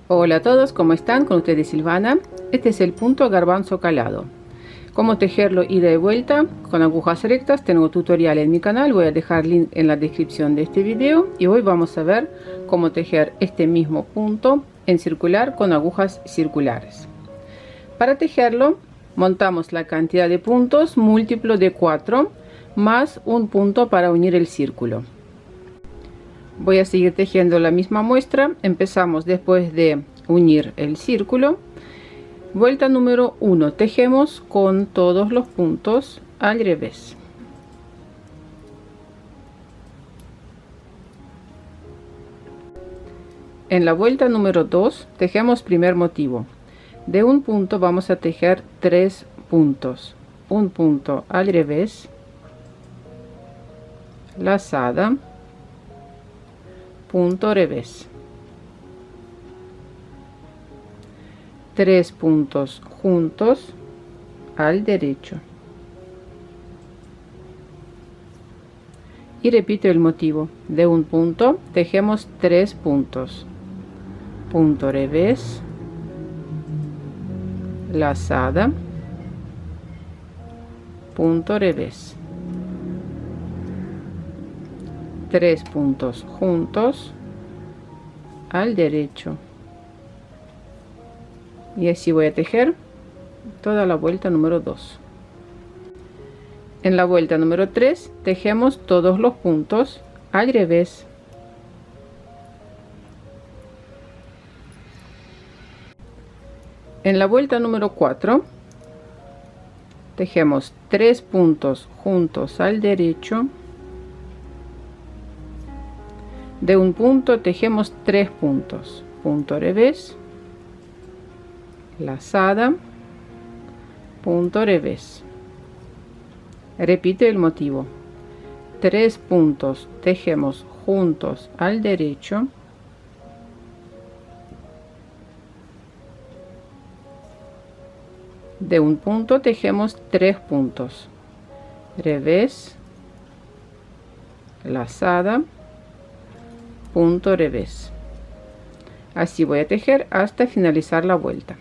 Hola a todos, ¿cómo están? Con ustedes Silvana. Este es el punto garbanzo calado. Cómo tejerlo ida y vuelta con agujas rectas. Tengo tutorial en mi canal, voy a dejar link en la descripción de este video. Y hoy vamos a ver cómo tejer este mismo punto en circular con agujas circulares. Para tejerlo montamos la cantidad de puntos múltiplo de 4 más un punto para unir el círculo. Voy a seguir tejiendo la misma muestra. Empezamos después de unir el círculo. Vuelta número 1, tejemos con todos los puntos al revés. En la vuelta número 2 tejemos primer motivo. De un punto vamos a tejer 3 puntos, un punto al revés, lazada, punto revés, 3 puntos juntos al derecho y repito el motivo. De un punto tejemos 3 puntos, punto revés, lazada, punto revés, 3 puntos juntos al derecho, y así voy a tejer toda la vuelta número 2. En la vuelta número 3 tejemos todos los puntos al revés. En la vuelta número 4 tejemos 3 puntos juntos al derecho. De un punto tejemos 3 puntos, punto revés, lazada, punto revés. Repite el motivo. 3 puntos tejemos juntos al derecho. De un punto tejemos 3 puntos, revés, lazada, punto revés. Así voy a tejer hasta finalizar la vuelta.